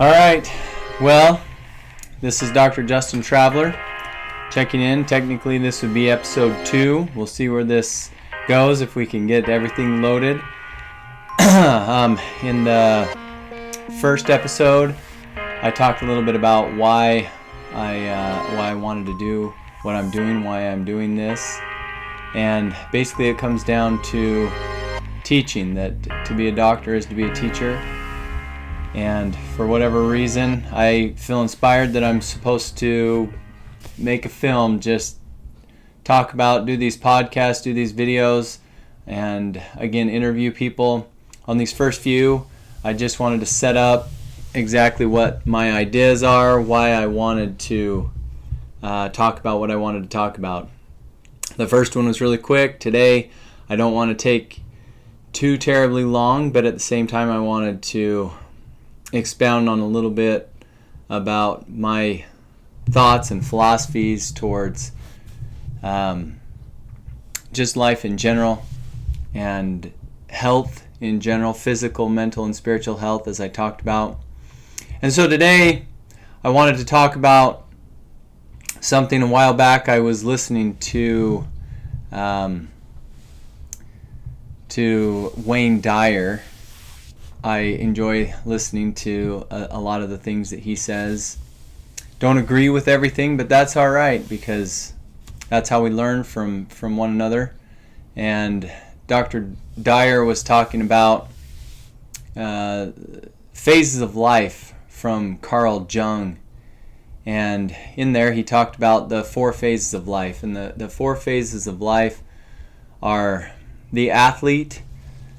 All right, well, this is Dr. Justin Traveler checking in. Technically, this would be episode 2. We'll see where this goes, if we can get everything loaded. In the first episode, I talked a little bit about why I wanted to do what I'm doing, why I'm doing this. And basically it comes down to teaching, that to be a doctor is to be a teacher. And for whatever reason, I feel inspired that I'm supposed to make a film, just talk about, do these podcasts, do these videos, and again, interview people. On these first few, I just wanted to set up exactly what my ideas are, why I wanted to talk about what I wanted to talk about. The first one was really quick. Today, I don't want to take too terribly long, but at the same time, I wanted to expound on a little bit about my thoughts and philosophies towards just life in general and health in general, physical, mental, and spiritual health, as I talked about. And so today I wanted to talk about something. A while back I was listening to Wayne Dyer. I enjoy listening to a lot of the things that he says. Don't agree with everything, but that's all right, because that's how we learn from one another. And Dr. Dyer was talking about phases of life from Carl Jung. And in there he talked about the 4 phases of life. And the 4 phases of life are the athlete,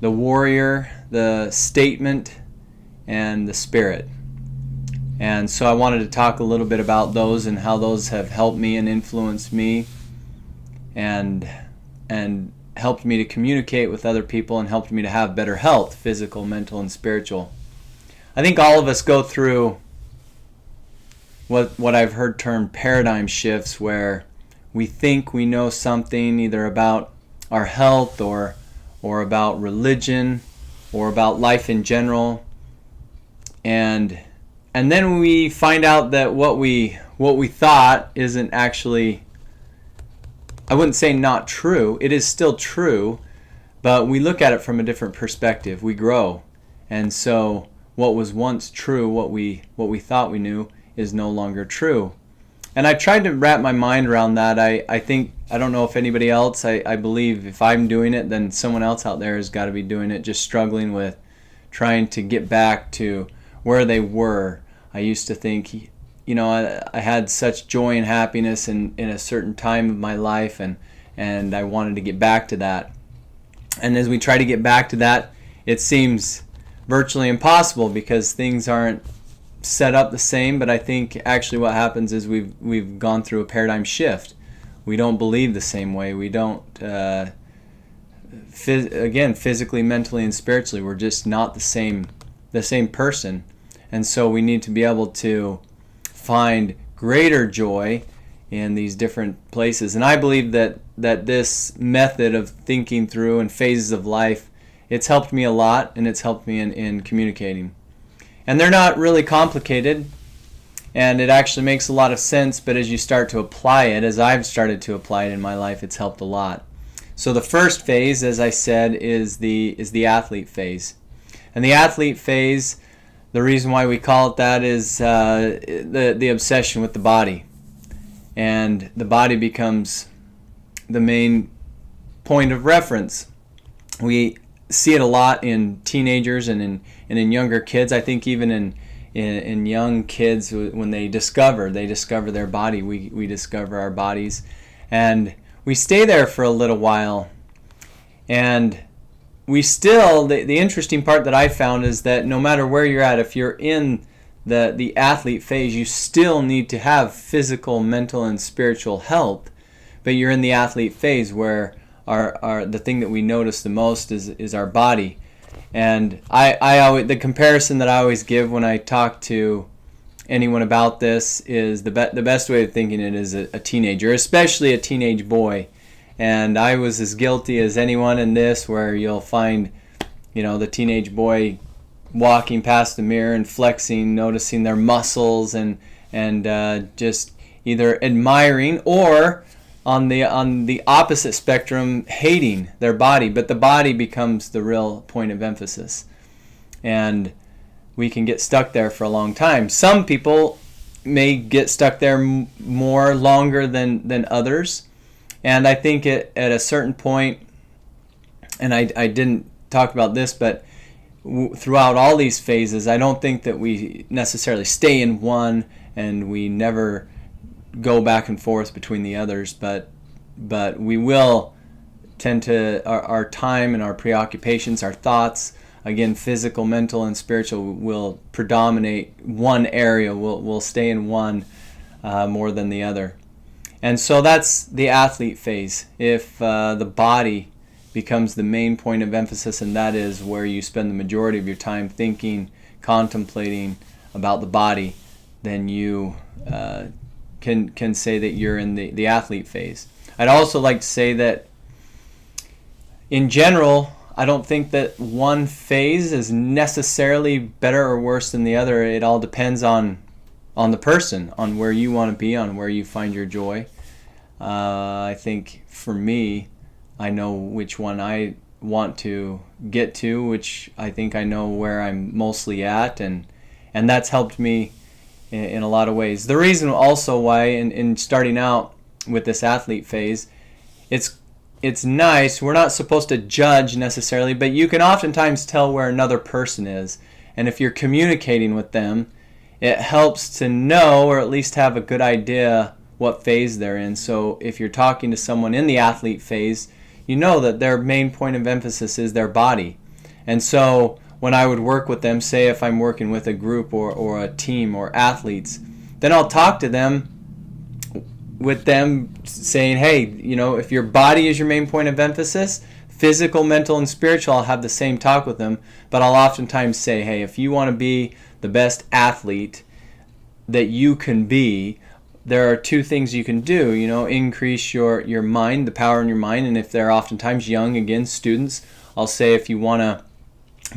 the warrior, the statement, and the spirit. And so I wanted to talk a little bit about those and how those have helped me and influenced me and helped me to communicate with other people and helped me to have better health, physical, mental, and spiritual. I think all of us go through what I've heard termed paradigm shifts, where we think we know something either about our health or about religion or about life in general, and then we find out that what we thought isn't actually, I wouldn't say not true, it is still true, but we look at it from a different perspective. We grow, and so what was once true, what we thought we knew, is no longer true. And I tried to wrap my mind around that. I think, I don't know if anybody else, I believe if I'm doing it, then someone else out there has got to be doing it, just struggling with trying to get back to where they were. I used to think, I had such joy and happiness in a certain time of my life, and I wanted to get back to that. And as we try to get back to that, it seems virtually impossible because things aren't set up the same. But I think actually what happens is we've gone through a paradigm shift. We don't believe the same way. We don't, physically, mentally, and spiritually, we're just not the same person. And so we need to be able to find greater joy in these different places. And I believe that this method of thinking through and phases of life, it's helped me a lot, and it's helped me in communicating. And they're not really complicated, and it actually makes a lot of sense, but as you start to apply it, as I've started to apply it in my life, it's helped a lot. So the first phase, as I said, is the athlete phase. And the athlete phase, the reason why we call it that is the obsession with the body. And the body becomes the main point of reference. We see it a lot in teenagers and in younger kids. I think even in young kids, when they discover their body, we discover our bodies. And we stay there for a little while. And we still, the interesting part that I found is that no matter where you're at, if you're in the athlete phase, you still need to have physical, mental, and spiritual health. But you're in the athlete phase where the thing that we notice the most is our body. And I always, the comparison that I always give when I talk to anyone about this is the best way of thinking it is a teenager, especially a teenage boy. And I was as guilty as anyone in this, where you'll find, the teenage boy walking past the mirror and flexing, noticing their muscles, and just either admiring, or on the opposite spectrum, hating their body. But the body becomes the real point of emphasis, and we can get stuck there for a long time. Some people may get stuck there more longer than others, and I think at a certain point, and I didn't talk about this, but throughout all these phases, I don't think that we necessarily stay in one and we never go back and forth between the others, but we will tend to, our time and our preoccupations, our thoughts, again, physical, mental, and spiritual, will predominate one area. We'll stay in one more than the other. And so that's the athlete phase. If the body becomes the main point of emphasis, and that is where you spend the majority of your time thinking, contemplating about the body, then you can say that you're in the athlete phase. I'd also like to say that in general, I don't think that one phase is necessarily better or worse than the other. It all depends on the person, on where you want to be, on where you find your joy. I think for me, I know which one I want to get to, which I think I know where I'm mostly at, and that's helped me in a lot of ways. The reason also why in starting out with this athlete phase, it's nice. We're not supposed to judge necessarily, but you can oftentimes tell where another person is. And if you're communicating with them, it helps to know, or at least have a good idea, what phase they're in. So if you're talking to someone in the athlete phase, you know that their main point of emphasis is their body. And so when I would work with them, say if I'm working with a group or a team or athletes, then I'll talk to them with them saying, hey, if your body is your main point of emphasis, physical, mental, and spiritual, I'll have the same talk with them. But I'll oftentimes say, hey, if you want to be the best athlete that you can be, there are two things you can do. Increase your mind, the power in your mind. And if they're oftentimes young, again, students, I'll say if you want to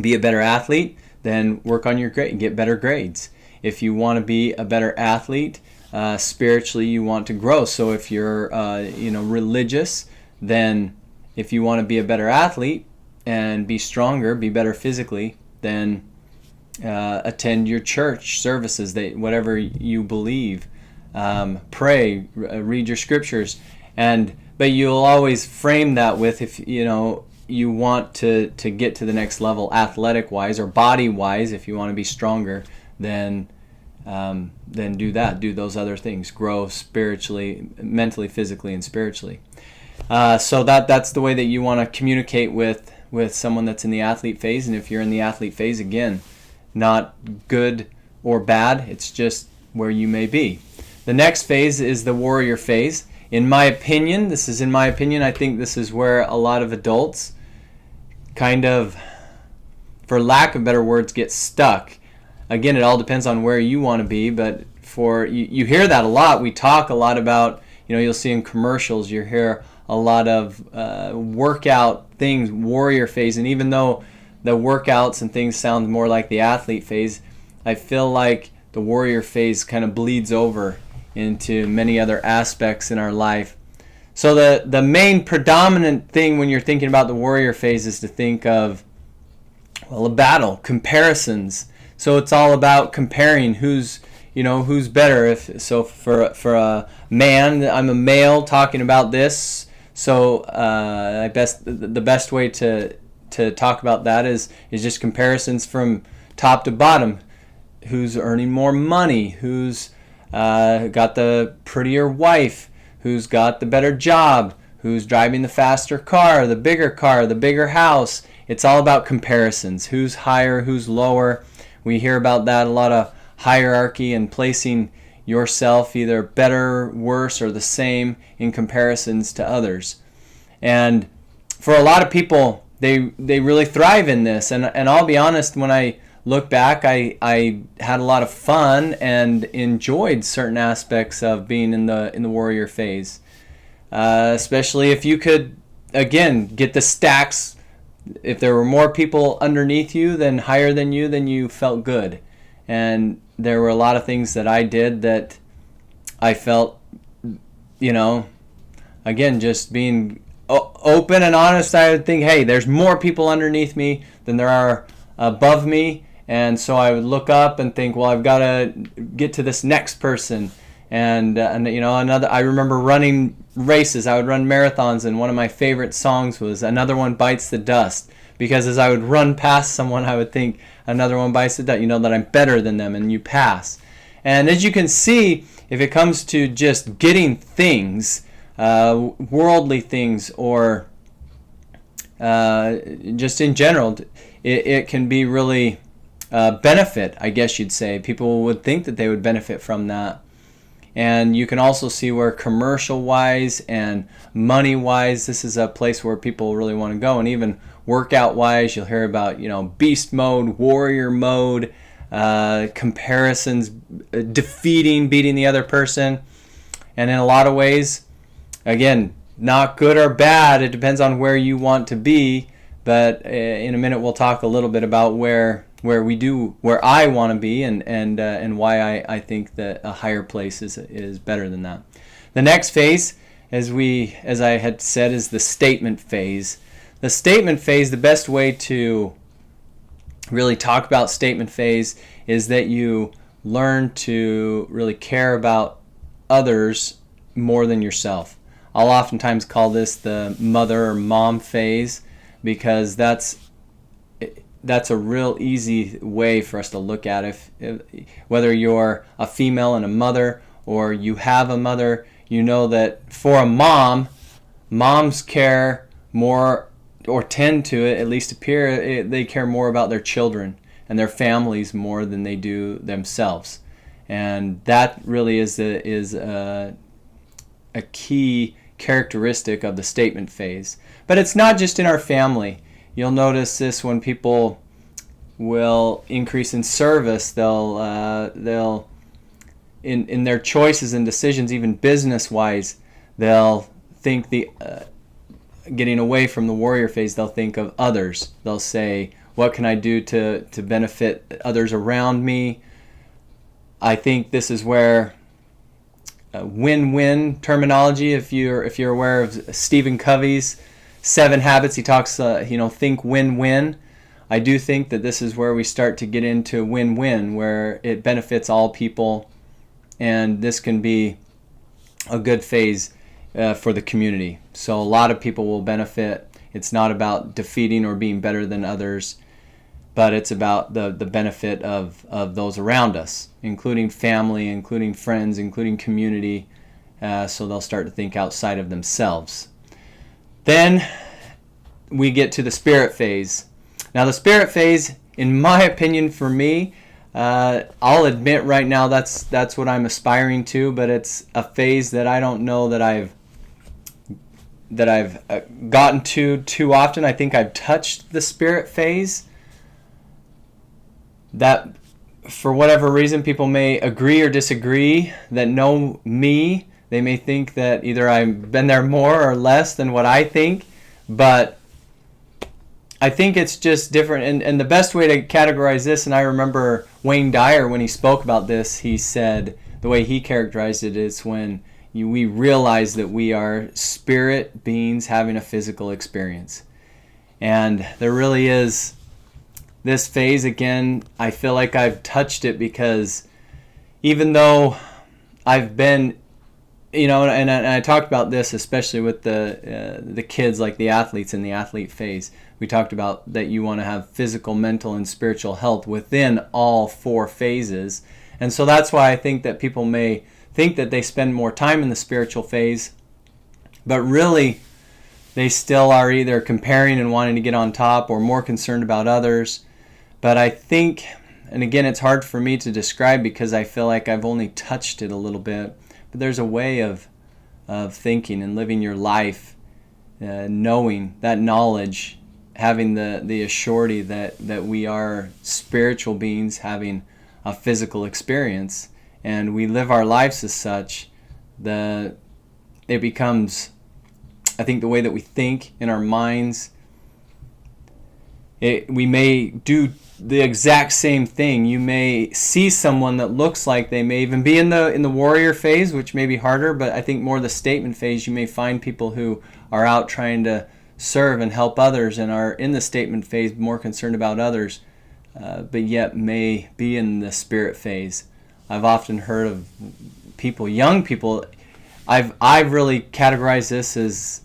be a better athlete, then work on your grade, get better grades. If you want to be a better athlete, spiritually, you want to grow. So if you're religious, then if you want to be a better athlete and be stronger, be better physically, then attend your church services, whatever you believe. Pray, read your scriptures, but you'll always frame that with, if you want to get to the next level athletic wise or body wise, if you want to be stronger, then do those other things, grow spiritually, mentally, physically, and spiritually. So that's the way that you want to communicate with someone that's in the athlete phase. And if you're in the athlete phase, again, not good or bad, it's just where you may be. The next phase is the warrior phase. In my opinion, I think this is where a lot of adults kind of, for lack of better words, get stuck. Again, it all depends on where you want to be, but you hear that a lot. We talk a lot about, you'll see in commercials, you hear a lot of workout things, warrior phase, and even though the workouts and things sound more like the athlete phase, I feel like the warrior phase kind of bleeds over into many other aspects in our life. So the main predominant thing when you're thinking about the warrior phase is to think of, a battle, comparisons. So it's all about comparing who's better. For a man, I'm a male talking about this. So the best way to talk about that is just comparisons from top to bottom. Who's earning more money? Who's got the prettier wife? Who's got the better job? Who's driving the faster car, the bigger house? It's all about comparisons. Who's higher, who's lower? We hear about that, a lot of hierarchy and placing yourself either better, worse, or the same in comparisons to others. And for a lot of people, they really thrive in this. And I'll be honest, when I look back, I had a lot of fun and enjoyed certain aspects of being in the warrior phase. Especially if you could, again, get the stacks if there were more people underneath you than higher than you, then you felt good. And there were a lot of things that I did that I felt, again, just being open and honest. I would think, hey, there's more people underneath me than there are above me. And so I would look up and think, well, I've got to get to this next person. And I remember running races. I would run marathons, and one of my favorite songs was "Another One Bites the Dust," because as I would run past someone, I would think, "Another one bites the dust." That I'm better than them, and you pass. And as you can see, if it comes to just getting things, worldly things, or just in general, it can be really benefit, I guess you'd say. People would think that they would benefit from that. And you can also see where commercial-wise and money-wise, this is a place where people really want to go. And even workout-wise, you'll hear about, beast mode, warrior mode, comparisons, beating the other person. And in a lot of ways, again, not good or bad. It depends on where you want to be. But in a minute, we'll talk a little bit about where I want to be, and why I think that a higher place is better than that. The next phase, as I had said, is the statement phase. The statement phase, the best way to really talk about statement phase is that you learn to really care about others more than yourself. I'll oftentimes call this the mother or mom phase, because that's a real easy way for us to look at it. Whether you're a female and a mother, or you have a mother, you know that for a mom, moms care more, or tend to, at least appear, they care more about their children and their families more than they do themselves. And that really is a key characteristic of the statement phase. But it's not just in our family. You'll notice this when people will increase in service. They'll in their choices and decisions, even business-wise, they'll think getting away from the warrior phase. They'll think of others. They'll say, "What can I do to benefit others around me?" I think this is where win-win terminology. If you're aware of Stephen Covey's 7 Habits, he talks, think win-win. I do think that this is where we start to get into win-win, where it benefits all people, and this can be a good phase for the community. So a lot of people will benefit. It's not about defeating or being better than others, but it's about the benefit of those around us, including family, including friends, including community, so they'll start to think outside of themselves. Then we get to the spirit phase. Now the spirit phase, in my opinion, for me, I'll admit right now that's what I'm aspiring to, but it's a phase that I don't know that I've gotten to too often. I think I've touched the spirit phase. That, for whatever reason, people may agree or disagree that know me. They may think that either I've been there more or less than what I think, but I think it's just different. And the best way to categorize this, and I remember Wayne Dyer, when he spoke about this, he said the way he characterized it is when we realize that we are spirit beings having a physical experience. And there really is this phase. Again, I feel like I've touched it, because even though I've been, and I talked about this especially with the kids, like the athletes in the athlete phase. We talked about that you want to have physical, mental, and spiritual health within all 4 phases. And so that's why I think that people may think that they spend more time in the spiritual phase, but really they still are either comparing and wanting to get on top, or more concerned about others. But I think, and again, it's hard for me to describe because I feel like I've only touched it a little bit, but there's a way of thinking and living your life, knowing that knowledge, having the assurity that we are spiritual beings having a physical experience, and we live our lives as such. It becomes, I think, the way that we think in our minds, We may do the exact same thing. You may see someone that looks like they may even be in the warrior phase, which may be harder, but I think more the statement phase. You may find people who are out trying to serve and help others and are in the statement phase, more concerned about others, but yet may be in the spirit phase. I've often heard of people, young people. I've really categorized this as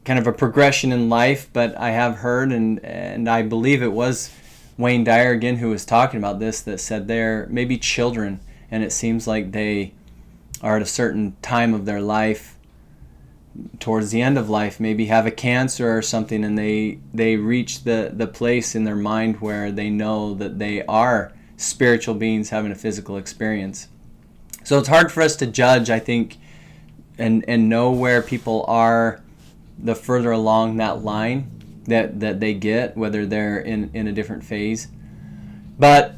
kind of a progression in life, but I have heard, and I believe it was Wayne Dyer again who was talking about this, that said they're maybe children, and it seems like they are at a certain time of their life, towards the end of life, maybe have a cancer or something, and they reach the place in their mind where they know that they are spiritual beings having a physical experience. So it's hard for us to judge, I think, and know where people are the further along that line that they get, whether they're in a different phase. But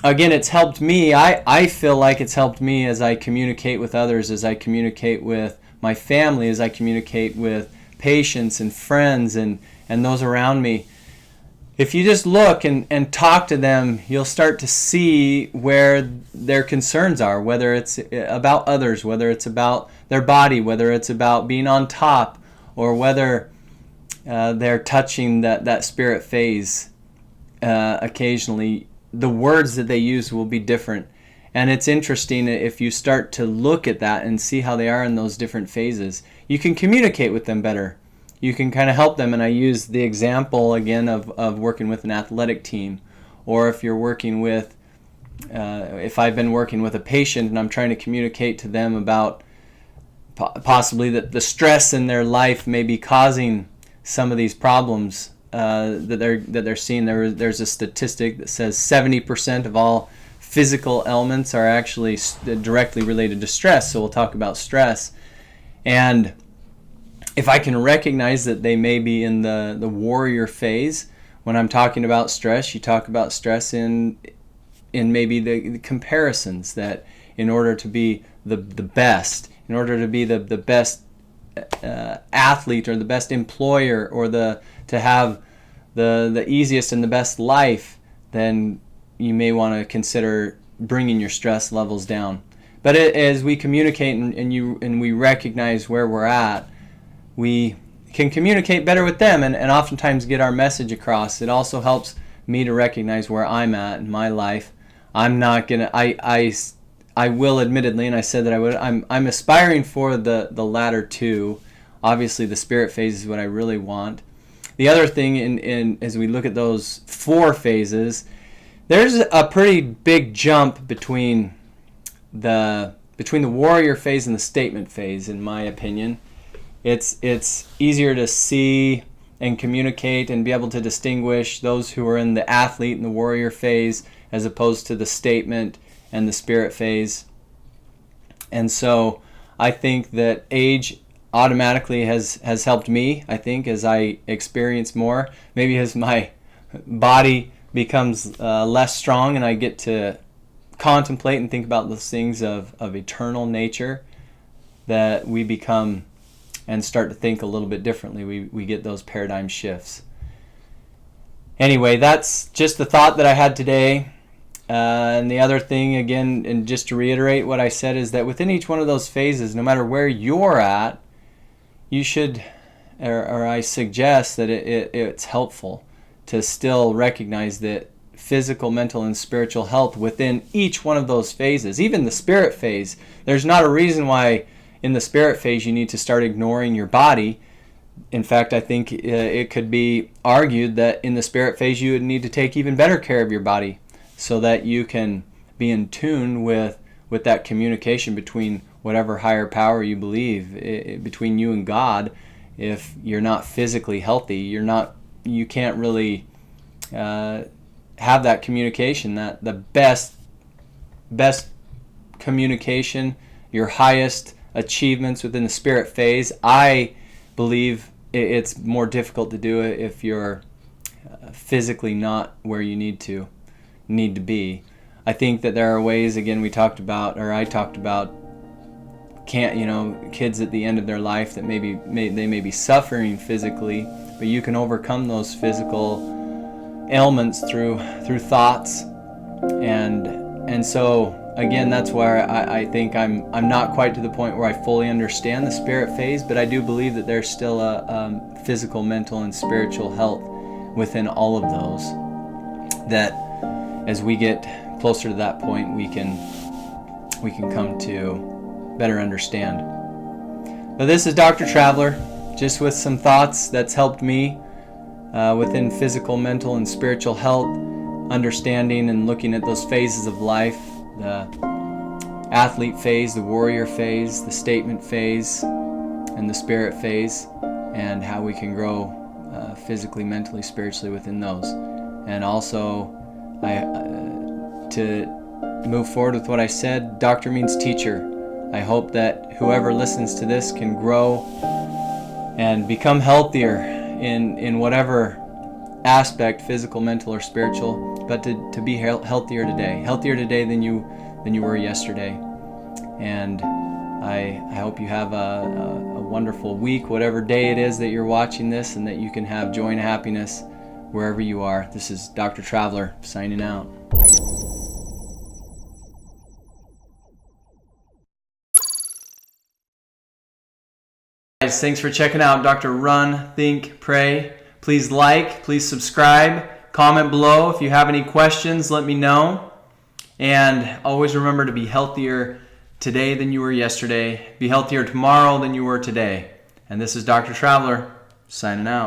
again, it's helped me. I feel like it's helped me as I communicate with others, as I communicate with my family, as I communicate with patients and friends and those around me. If you just look and talk to them, you'll start to see where their concerns are, whether it's about others, whether it's about their body, whether it's about being on top, or whether they're touching that spirit phase occasionally. The words that they use will be different. And it's interesting if you start to look at that and see how they are in those different phases. You can communicate with them better. You can kind of help them. And I use the example again of working with an athletic team. Or if you're working with, if I've been working with a patient and I'm trying to communicate to them about possibly that the stress in their life may be causing some of these problems that they're seeing. There's a statistic that says 70% of all physical ailments are actually directly related to stress. So we'll talk about stress. And if I can recognize that they may be in the warrior phase, when I'm talking about stress, you talk about stress in maybe the comparisons, that in order to be the best, in order to be the best athlete or the best employer, or to have the easiest and the best life, then you may want to consider bringing your stress levels down. But as we communicate and we recognize where we're at, we can communicate better with them and oftentimes get our message across. It also helps me to recognize where I'm at in my life. I'm not gonna. I will admittedly, and I said that I would. I'm aspiring for the latter two. Obviously, the spirit phase is what I really want. The other thing, in as we look at those four phases, there's a pretty big jump between the warrior phase and the statement phase, in my opinion. It's easier to see and communicate and be able to distinguish those who are in the athlete and the warrior phase as opposed to the statement and the spirit phase. And so I think that age automatically has helped me, I think, as I experience more. Maybe as my body becomes less strong and I get to contemplate and think about those things of eternal nature, that we become and start to think a little bit differently. We get those paradigm shifts. Anyway, that's just the thought that I had today. And the other thing, again, and just to reiterate what I said, is that within each one of those phases, no matter where you're at, you should, or I suggest that it's helpful to still recognize that physical, mental, and spiritual health within each one of those phases. Even the spirit phase, there's not a reason why in the spirit phase you need to start ignoring your body. In fact, I think it could be argued that in the spirit phase you would need to take even better care of your body so that you can be in tune with that communication between whatever higher power you believe, between you and God. If you're not physically healthy, you can't really have that communication, that the best communication, your highest achievements within the spirit phase. I believe it's more difficult to do it if you're physically not where you need to be. I think that there are ways, again, I talked about kids at the end of their life that they may be suffering physically but you can overcome those physical ailments through thoughts. And so again, that's where I think I'm not quite to the point where I fully understand the spirit phase, but I do believe that there's still a physical, mental, and spiritual health within all of those, that as we get closer to that point, we can come to better understand. But this is Dr. Traveler, just with some thoughts that's helped me within physical, mental, and spiritual health, understanding and looking at those phases of life, the athlete phase, the warrior phase, the statement phase, and the spirit phase, and how we can grow physically, mentally, spiritually within those. And also, to move forward with what I said, doctor means teacher. I hope that whoever listens to this can grow and become healthier in whatever aspect, physical, mental, or spiritual, but to be healthier today than you were yesterday. And I hope you have a wonderful week, whatever day it is that you're watching this, and that you can have joy and happiness wherever you are. This is Dr. Traveler signing out. Guys, thanks for checking out Dr. Run, Think, Pray. Please like, please subscribe, comment below. If you have any questions, let me know. And always remember to be healthier today than you were yesterday. Be healthier tomorrow than you were today. And this is Dr. Traveler signing out.